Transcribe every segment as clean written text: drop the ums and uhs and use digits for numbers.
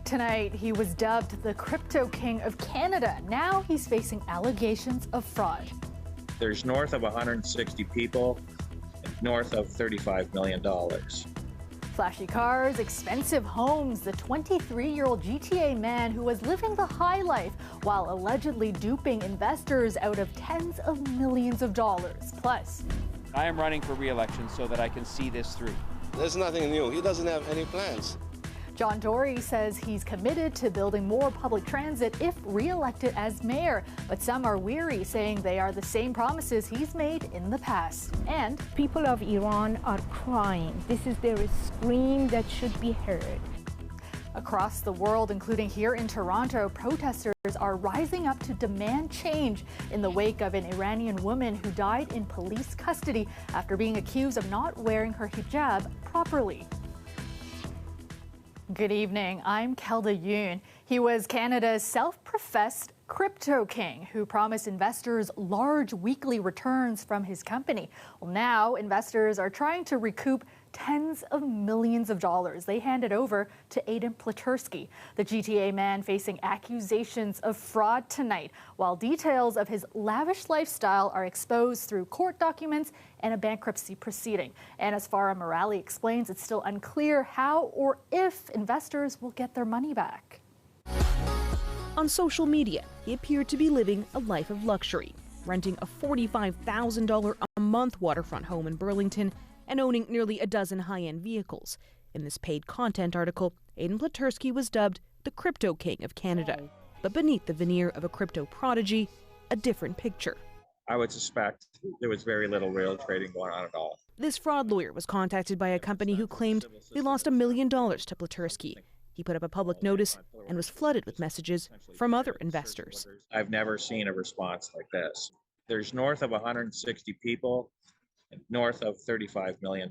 Tonight, he was dubbed the crypto king of Canada. Now he's facing allegations of fraud. There's north of 160 people, north of $35 million. Flashy cars, expensive homes, the 23-year-old GTA man who was living the high life while allegedly duping investors out of tens of millions of dollars. Plus, I am running for re-election so that I can see this through. There's nothing new. He doesn't have any plans. John Tory says he's committed to building more public transit if re-elected as mayor, but some are weary, saying they are the same promises he's made in the past. And people of Iran are crying. This is their scream that should be heard. Across the world, including here in Toronto, protesters are rising up to demand change in the wake of an Iranian woman who died in police custody after being accused of not wearing her hijab properly. Good evening, I'm Kelda Yoon. He was Canada's self-professed crypto king who promised investors large weekly returns from his company. Well, now investors are trying to recoup tens of millions of dollars they handed over to Aiden Platursky, the GTA man facing accusations of fraud tonight, while details of his lavish lifestyle are exposed through court documents and a bankruptcy proceeding. And as Farah Morali explains, it's still unclear how or if investors will get their money back. On social media, he appeared to be living a life of luxury, renting a $45,000 a month waterfront home in Burlington and owning nearly a dozen high-end vehicles. In this paid content article, Aiden Platursky was dubbed the crypto king of Canada. But beneath the veneer of a crypto prodigy, a different picture. I would suspect there was very little real trading going on at all. This fraud lawyer was contacted by a company who claimed they lost $1 million to Platursky. He put up a public notice and was flooded with messages from other investors. I've never seen a response like this. There's north of 160 people, and north of $35 million.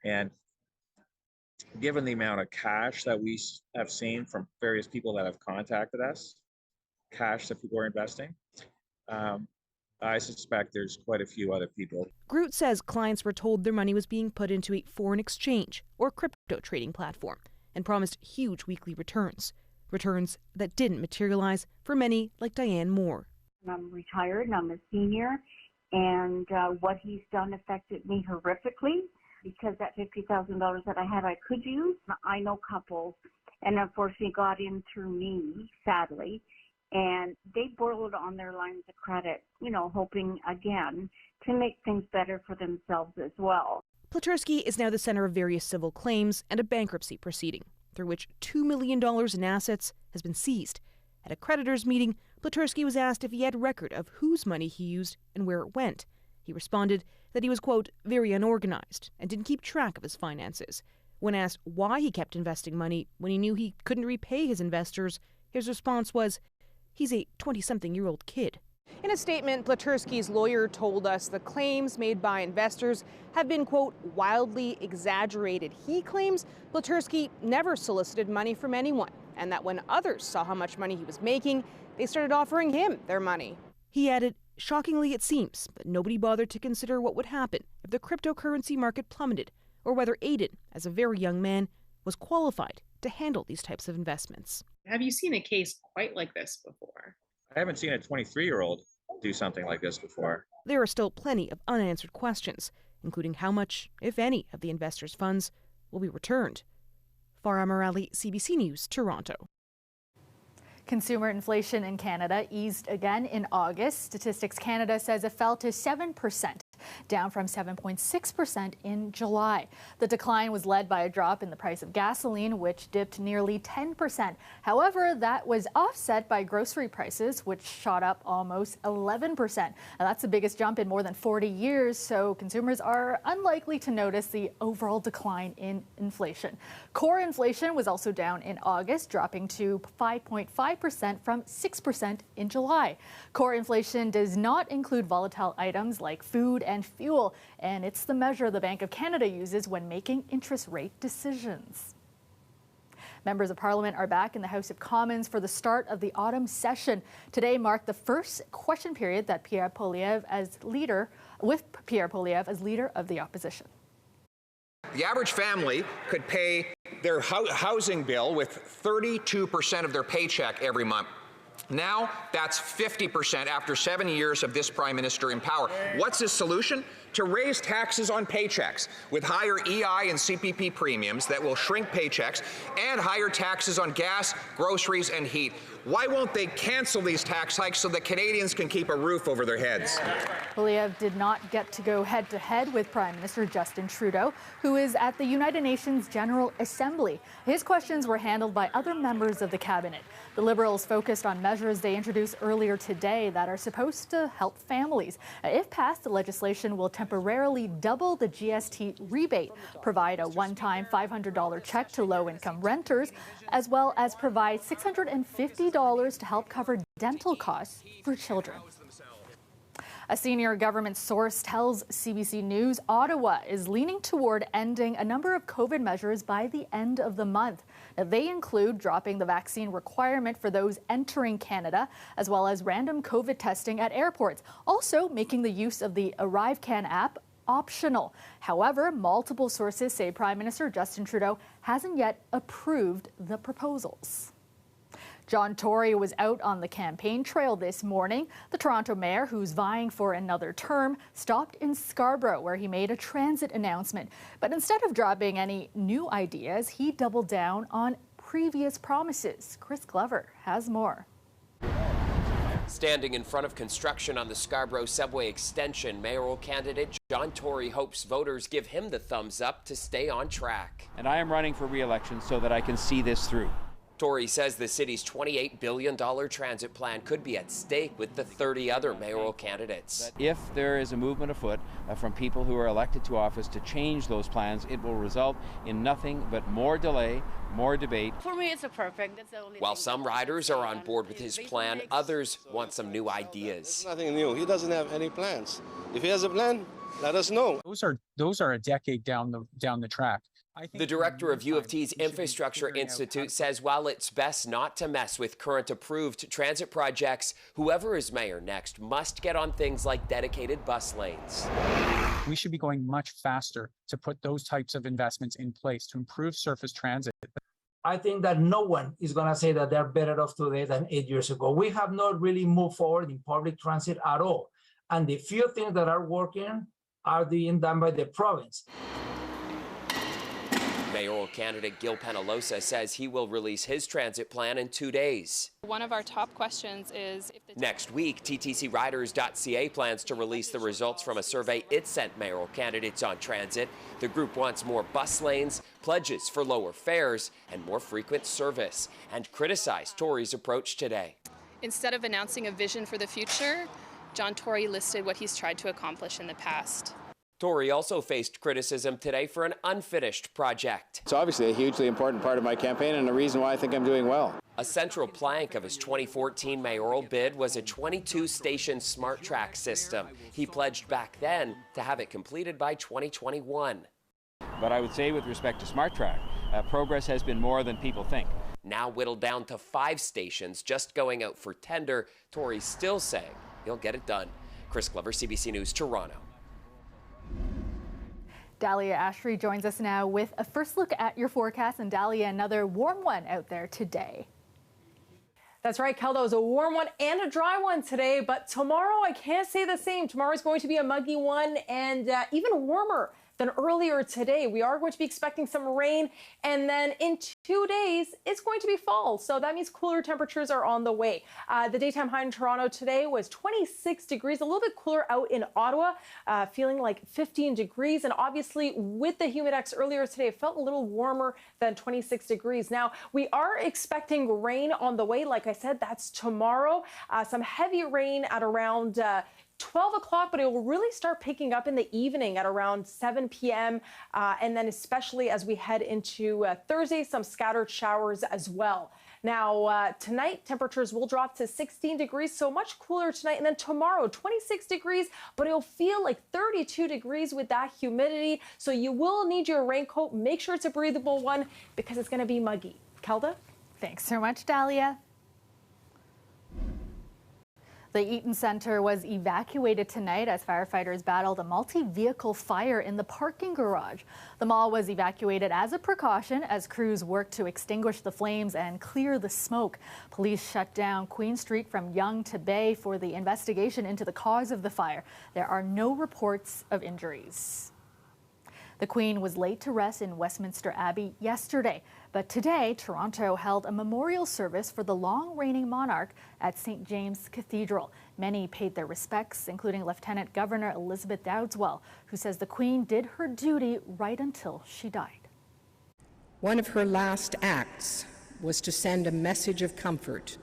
And given the amount of cash that we have seen from various people that have contacted us, cash that people are investing, I suspect there's quite a few other people. Groot says clients were told their money was being put into a foreign exchange or crypto trading platform and promised huge weekly returns that didn't materialize for many like Diane Moore. I'm retired and I'm a senior, and what he's done affected me horrifically because that $50,000 that I had I could use. I know couples, and unfortunately got in through me, sadly, and they borrowed on their lines of credit, hoping again to make things better for themselves as well. Platursky is now the center of various civil claims and a bankruptcy proceeding, through which $2 million in assets has been seized. At a creditors' meeting, Platursky was asked if he had record of whose money he used and where it went. He responded that he was, quote, very unorganized and didn't keep track of his finances. When asked why he kept investing money when he knew he couldn't repay his investors, his response was, he's a 20-something-year-old kid. In a statement, Platursky's lawyer told us the claims made by investors have been, quote, wildly exaggerated. He claims Platursky never solicited money from anyone, and that when others saw how much money he was making, they started offering him their money. He added, shockingly it seems, but nobody bothered to consider what would happen if the cryptocurrency market plummeted, or whether Aiden, as a very young man, was qualified to handle these types of investments. Have you seen a case quite like this before? I haven't seen a 23-year-old do something like this before. There are still plenty of unanswered questions, including how much, if any, of the investors' funds will be returned. Farah Morali, CBC News, Toronto. Consumer inflation in Canada eased again in August. Statistics Canada says it fell to 7%, down from 7.6% in July. The decline was led by a drop in the price of gasoline, which dipped nearly 10%. However, that was offset by grocery prices, which shot up almost 11%. Now, that's the biggest jump in more than 40 years, so consumers are unlikely to notice the overall decline in inflation. Core inflation was also down in August, dropping to 5.5% from 6% in July. Core inflation does not include volatile items like food and fuel, and it's the measure the Bank of Canada uses when making interest rate decisions. Members of Parliament are back in the House of Commons for the start of the autumn session. Today marked the first question period that Pierre Poilievre as leader of the opposition. The average family could pay their housing bill with 32% of their paycheck every month. Now, that's 50% after 7 years of this Prime Minister in power. What's his solution? To raise taxes on paychecks with higher EI and CPP premiums that will shrink paychecks and higher taxes on gas, groceries, and heat. Why won't they cancel these tax hikes so that Canadians can keep a roof over their heads? Poilievre did not get to go head-to-head with Prime Minister Justin Trudeau, who is at the United Nations General Assembly. His questions were handled by other members of the cabinet. The Liberals focused on measures they introduced earlier today that are supposed to help families. If passed, the legislation will temporarily double the GST rebate, provide a one-time $500 check to low-income renters, as well as provide $650 to help cover dental costs for children. A senior government source tells CBC News Ottawa is leaning toward ending a number of COVID measures by the end of the month. Now, they include dropping the vaccine requirement for those entering Canada, as well as random COVID testing at airports, also making the use of the ArriveCan app optional. However, multiple sources say Prime Minister Justin Trudeau hasn't yet approved the proposals. John Tory was out on the campaign trail this morning. The Toronto mayor, who's vying for another term, stopped in Scarborough, where he made a transit announcement. But instead of dropping any new ideas, he doubled down on previous promises. Chris Glover has more. Standing in front of construction on the Scarborough subway extension, mayoral candidate John Tory hopes voters give him the thumbs up to stay on track. And I am running for re-election so that I can see this through. Tory says the city's $28 billion transit plan could be at stake with the 30 other mayoral candidates. If there is a movement afoot from people who are elected to office to change those plans, it will result in nothing but more delay, more debate. For me, it's a perfect. That's the only While some riders are on board with his plan, others want some new ideas. It's nothing new. He doesn't have any plans. If he has a plan, let us know. Those are a decade down the track. The director of U of T's Infrastructure Institute says while it's best not to mess with current approved transit projects, whoever is mayor next must get on things like dedicated bus lanes. We should be going much faster to put those types of investments in place to improve surface transit. I think that no one is going to say that they're better off today than 8 years ago. We have not really moved forward in public transit at all. And the few things that are working are being done by the province. Mayoral candidate Gil Penalosa says he will release his transit plan in 2 days. One of our top questions is if the next week, TTCriders.ca plans to release the results from a survey it sent mayoral candidates on transit. The group wants more bus lanes, pledges for lower fares, and more frequent service, and criticized Tory's approach today. Instead of announcing a vision for the future, John Tory listed what he's tried to accomplish in the past. Tory also faced criticism today for an unfinished project. It's obviously a hugely important part of my campaign and a reason why I think I'm doing well. A central plank of his 2014 mayoral bid was a 22-station smart track system. He pledged back then to have it completed by 2021. But I would say with respect to smart track, progress has been more than people think. Now whittled down to 5 stations just going out for tender, Tory's still saying he'll get it done. Chris Glover, CBC News, Toronto. Dahlia Ashry joins us now with a first look at your forecast. And Dahlia, another warm one out there today. That's right, Keldo. It's a warm one and a dry one today, but tomorrow I can't say the same. Tomorrow is going to be a muggy one and even warmer than earlier today. We are going to be expecting some rain, and then in 2 days, it's going to be fall. So that means cooler temperatures are on the way. The daytime high in Toronto today was 26 degrees, a little bit cooler out in Ottawa, feeling like 15 degrees. And obviously with the humidex earlier today, it felt a little warmer than 26 degrees. Now, we are expecting rain on the way. Like I said, that's tomorrow. Some heavy rain at around 12 o'clock, but it will really start picking up in the evening at around 7 p.m. And then especially as we head into Thursday, some scattered showers as well. Now, tonight, temperatures will drop to 16 degrees, so much cooler tonight. And then tomorrow, 26 degrees, but it'll feel like 32 degrees with that humidity. So you will need your raincoat. Make sure it's a breathable one because it's going to be muggy. Kelda? Thanks so much, Dahlia. The Eaton Center was evacuated tonight as firefighters battled a multi-vehicle fire in the parking garage. The mall was evacuated as a precaution as crews worked to extinguish the flames and clear the smoke. Police shut down Queen Street from Yonge to Bay for the investigation into the cause of the fire. There are no reports of injuries. The Queen was laid to rest in Westminster Abbey yesterday, but today Toronto held a memorial service for the long-reigning monarch at St. James Cathedral. Many paid their respects, including Lieutenant Governor Elizabeth Dowdeswell, who says the Queen did her duty right until she died. One of her last acts was to send a message of comfort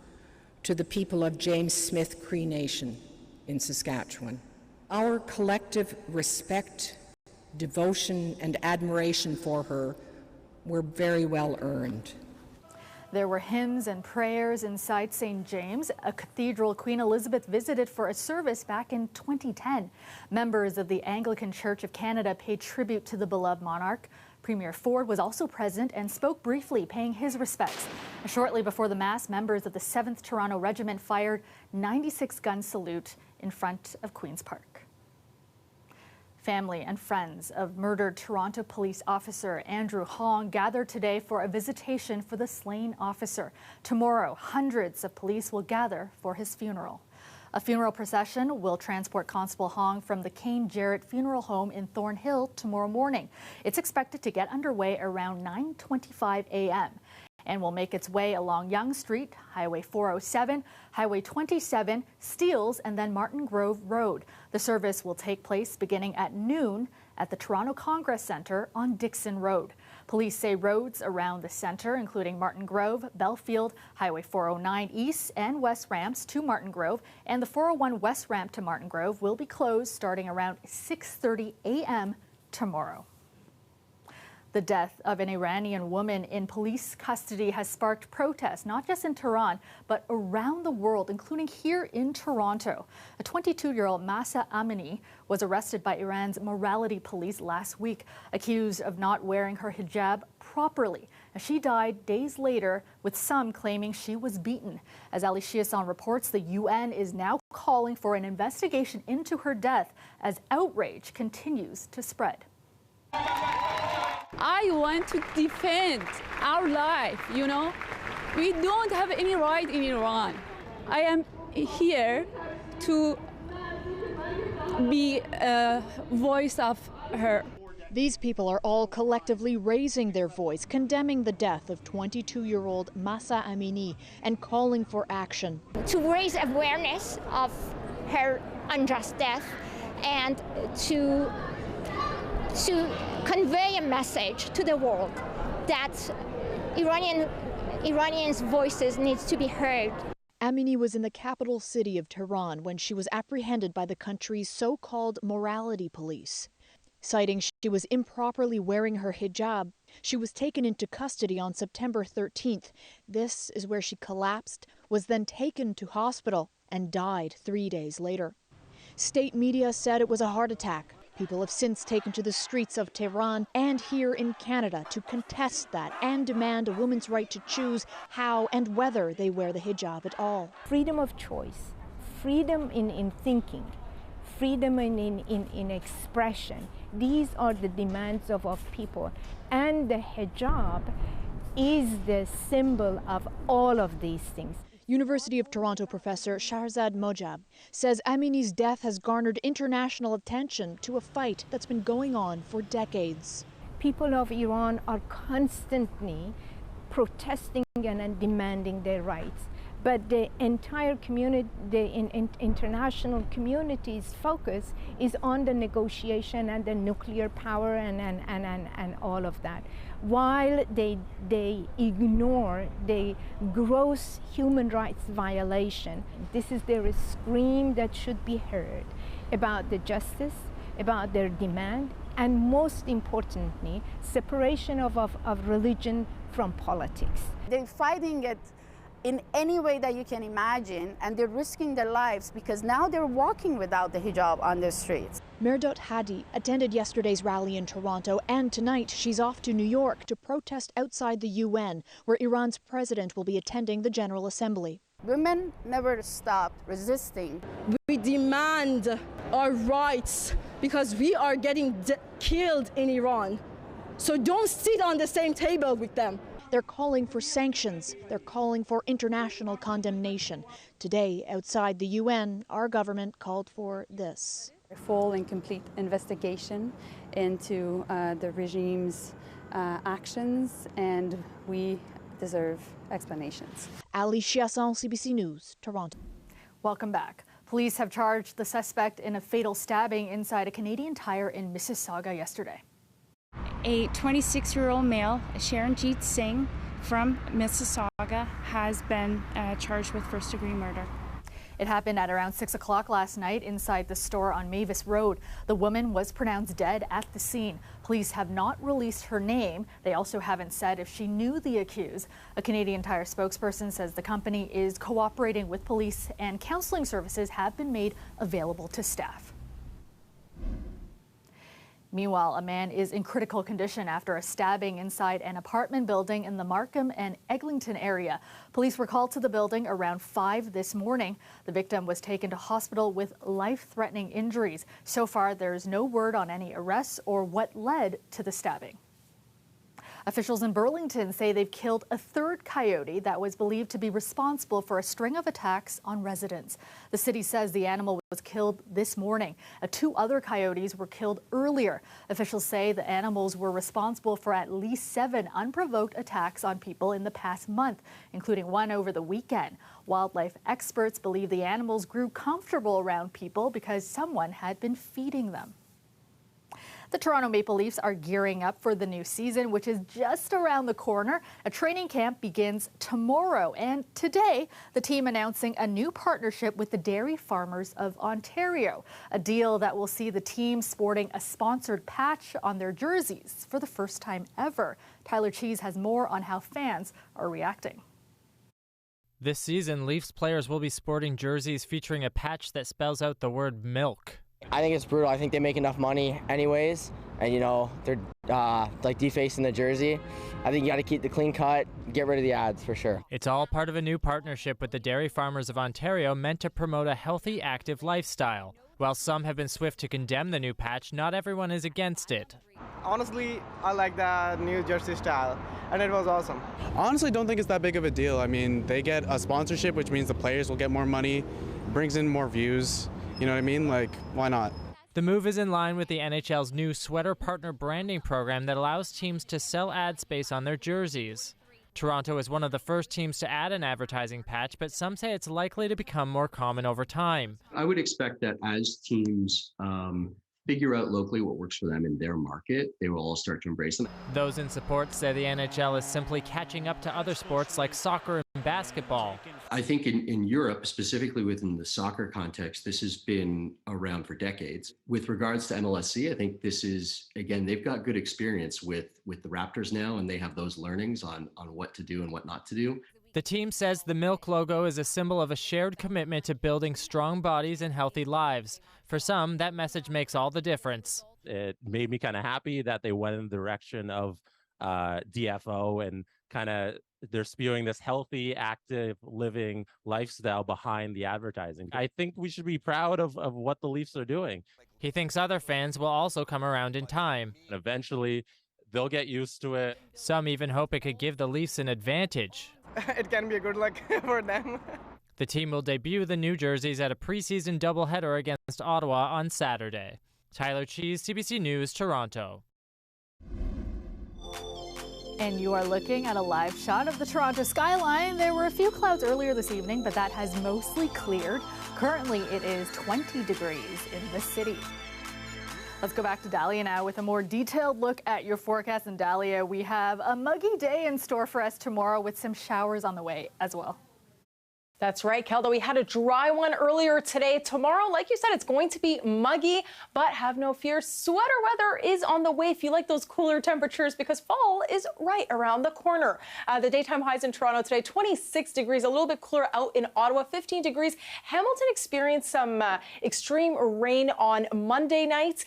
to the people of James Smith Cree Nation in Saskatchewan. Our collective respect, devotion and admiration for her were very well earned. There were hymns and prayers inside St. James, a cathedral Queen Elizabeth visited for a service back in 2010. Members of the Anglican Church of Canada paid tribute to the beloved monarch. Premier Ford was also present and spoke briefly, paying his respects. Shortly before the Mass, members of the 7th Toronto Regiment fired 96-gun salute in front of Queen's Park. Family and friends of murdered Toronto police officer Andrew Hong gathered today for a visitation for the slain officer. Tomorrow, hundreds of police will gather for his funeral. A funeral procession will transport Constable Hong from the Kane Jarrett Funeral Home in Thornhill tomorrow morning. It's expected to get underway around 9:25 a.m. and will make its way along Yonge Street, Highway 407, Highway 27, Steeles, and then Martin Grove Road. The service will take place beginning at noon at the Toronto Congress Centre on Dixon Road. Police say roads around the centre, including Martin Grove, Belfield, Highway 409 East and West ramps to Martin Grove, and the 401 West ramp to Martin Grove will be closed starting around 6:30 a.m. tomorrow. The death of an Iranian woman in police custody has sparked protests, not just in Tehran, but around the world, including here in Toronto. A 22-year-old Mahsa Amini was arrested by Iran's morality police last week, accused of not wearing her hijab properly. She died days later, with some claiming she was beaten. As Ali Chiasson reports, the UN is now calling for an investigation into her death as outrage continues to spread. I want to defend our life, you know. We don't have any right in Iran. I am here to be a voice of her. These people are all collectively raising their voice, condemning the death of 22-year-old Mahsa Amini and calling for action. To raise awareness of her unjust death and to convey a message to the world that Iranians' voices needs to be heard. Amini was in the capital city of Tehran when she was apprehended by the country's so-called morality police. Citing she was improperly wearing her hijab, she was taken into custody on September 13th. This is where she collapsed, was then taken to hospital, and died 3 days later. State media said it was a heart attack. People have since taken to the streets of Tehran and here in Canada to contest that and demand a woman's right to choose how and whether they wear the hijab at all. Freedom of choice, freedom in thinking, freedom in expression. These are the demands of people. And the hijab is the symbol of all of these things. University of Toronto professor Shahrzad Mojab says Amini's death has garnered international attention to a fight that's been going on for decades. People of Iran are constantly protesting and demanding their rights. But the entire community, the international community's focus is on the negotiation and the nuclear power and all of that, while they ignore the gross human rights violation. This is their scream that should be heard about the justice, about their demand, and most importantly, separation of religion from politics. They're fighting it in any way that you can imagine, and they're risking their lives because now they're walking without the hijab on the streets. Mehrdad Hadi attended yesterday's rally in Toronto, and tonight she's off to New York to protest outside the UN, where Iran's president will be attending the General Assembly. Women never stop resisting. We demand our rights because we are getting killed in Iran. So don't sit on the same table with them. They're calling for sanctions. They're calling for international condemnation. Today, outside the UN, our government called for this. A full and complete investigation into the regime's actions, and we deserve explanations. Ali Chiasson, CBC News, Toronto. Welcome back. Police have charged the suspect in a fatal stabbing inside a Canadian Tire in Mississauga yesterday. A 26-year-old male, Sharanjeet Singh from Mississauga, has been charged with first-degree murder. It happened at around 6 o'clock last night inside the store on Mavis Road. The woman was pronounced dead at the scene. Police have not released her name. They also haven't said if she knew the accused. A Canadian Tire spokesperson says the company is cooperating with police and counseling services have been made available to staff. Meanwhile, a man is in critical condition after a stabbing inside an apartment building in the Markham and Eglinton area. Police were called to the building around 5 this morning. The victim was taken to hospital with life-threatening injuries. So far, there is no word on any arrests or what led to the stabbing. Officials in Burlington say they've killed a third coyote that was believed to be responsible for a string of attacks on residents. The city says the animal was killed this morning. 2 other coyotes were killed earlier. Officials say the animals were responsible for at least 7 unprovoked attacks on people in the past month, including one over the weekend. Wildlife experts believe the animals grew comfortable around people because someone had been feeding them. The Toronto Maple Leafs are gearing up for the new season, which is just around the corner. A training camp begins tomorrow, and today the team announcing a new partnership with the Dairy Farmers of Ontario, a deal that will see the team sporting a sponsored patch on their jerseys for the first time ever. Tyler Cheese has more on how fans are reacting. This season, Leafs players will be sporting jerseys featuring a patch that spells out the word milk. I think it's brutal. I think they make enough money anyways, and they're like defacing the jersey. I think you got to keep the clean cut, get rid of the ads for sure. It's all part of a new partnership with the Dairy Farmers of Ontario meant to promote a healthy, active lifestyle. While some have been swift to condemn the new patch, not everyone is against it. Honestly, I like the new jersey style, and it was awesome. Honestly, don't think it's that big of a deal. I mean, they get a sponsorship, which means the players will get more money, brings in more views. You know what I mean? Like, why not? The move is in line with the NHL's new sweater partner branding program that allows teams to sell ad space on their jerseys. Toronto is one of the first teams to add an advertising patch, but some say it's likely to become more common over time. I would expect that as teams figure out locally what works for them in their market, they will all start to embrace them. Those in support say the NHL is simply catching up to other sports like soccer and basketball. I think in Europe, specifically within the soccer context, this has been around for decades. With regards to MLSC, I think this is, again, they've got good experience with the Raptors now, and they have those learnings on what to do and what not to do. The team says the milk logo is a symbol of a shared commitment to building strong bodies and healthy lives. For some, that message makes all the difference. It made me kind of happy that they went in the direction of DFO and kind of they're spewing this healthy, active living lifestyle behind the advertising. I think we should be proud of what the Leafs are doing. He thinks other fans will also come around in time. And eventually, they'll get used to it. Some even hope it could give the Leafs an advantage. It can be a good luck for them. The team will debut the new jerseys at a preseason doubleheader against Ottawa on Saturday. Tyler Cheese, CBC News, Toronto. And you are looking at a live shot of the Toronto skyline. There were a few clouds earlier this evening, but that has mostly cleared. Currently, it is 20 degrees in the city. Let's go back to Dahlia now with a more detailed look at your forecast. And Dahlia, we have a muggy day in store for us tomorrow with some showers on the way as well. That's right, Kelda. We had a dry one earlier today. Tomorrow, like you said, it's going to be muggy, but have no fear. Sweater weather is on the way if you like those cooler temperatures, because fall is right around the corner. The daytime highs in Toronto today, 26 degrees, a little bit cooler out in Ottawa, 15 degrees. Hamilton experienced some extreme rain on Monday night.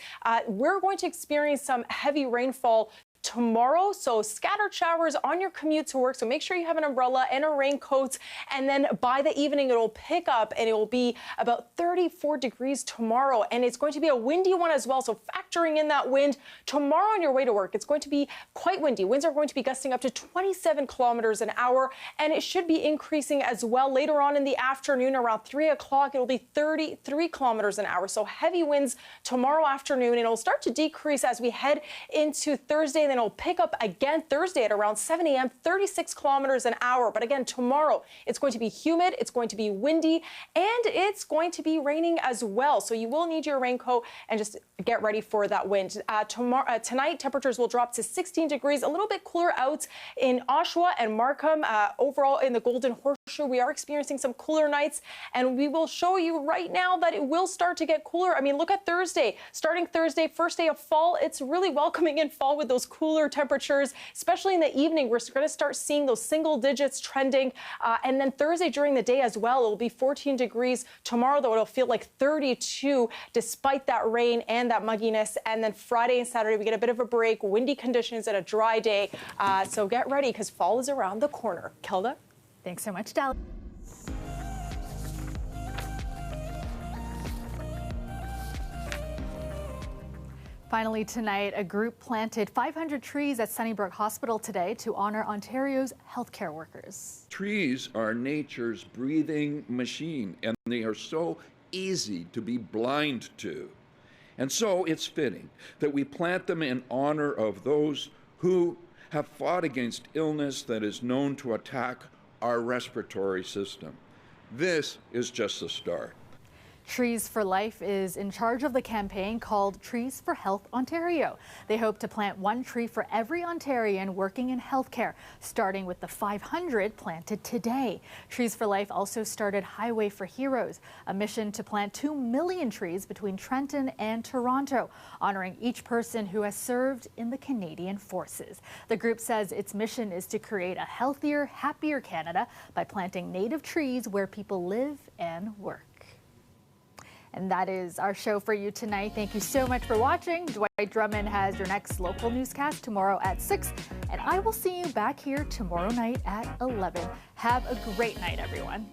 We're going to experience some heavy rainfall tomorrow, so scattered showers on your commute to work, so make sure you have an umbrella and a raincoat, and then by the evening it'll pick up and it will be about 34 degrees tomorrow, and it's going to be a windy one as well, so factoring in that wind tomorrow on your way to work, it's going to be quite windy. Winds are going to be gusting up to 27 kilometers an hour, and it should be increasing as well later on in the afternoon. Around 3 o'clock it'll be 33 kilometers an hour, so heavy winds tomorrow afternoon, and it'll start to decrease as we head into Thursday, and then it'll pick up again Thursday at around 7 a.m., 36 kilometers an hour. But again, tomorrow, it's going to be humid, it's going to be windy, and it's going to be raining as well. So you will need your raincoat and just get ready for that wind. Tonight, temperatures will drop to 16 degrees, a little bit cooler out in Oshawa and Markham. Overall, in the Golden Horseshoe, we are experiencing some cooler nights, and we will show you right now that it will start to get cooler. I mean, look at Thursday. Starting Thursday, first day of fall, it's really welcoming in fall with those cooler temperatures, especially in the evening. We're going to start seeing those single digits trending. And then Thursday during the day as well, it will be 14 degrees. Tomorrow, though, it'll feel like 32 despite that rain and that mugginess. And then Friday and Saturday, we get a bit of a break, windy conditions and a dry day. So get ready because fall is around the corner. Kelda? Thanks so much, Dal. Finally tonight, a group planted 500 trees at Sunnybrook Hospital today to honor Ontario's healthcare workers. Trees are nature's breathing machine, and they are so easy to be blind to. And so it's fitting that we plant them in honor of those who have fought against illness that is known to attack our respiratory system. This is just the start. Trees for Life is in charge of the campaign called Trees for Health Ontario. They hope to plant one tree for every Ontarian working in healthcare, starting with the 500 planted today. Trees for Life also started Highway for Heroes, a mission to plant 2 million trees between Trenton and Toronto, honoring each person who has served in the Canadian Forces. The group says its mission is to create a healthier, happier Canada by planting native trees where people live and work. And that is our show for you tonight. Thank you so much for watching. Dwight Drummond has your next local newscast tomorrow at 6, and I will see you back here tomorrow night at 11. Have a great night, everyone.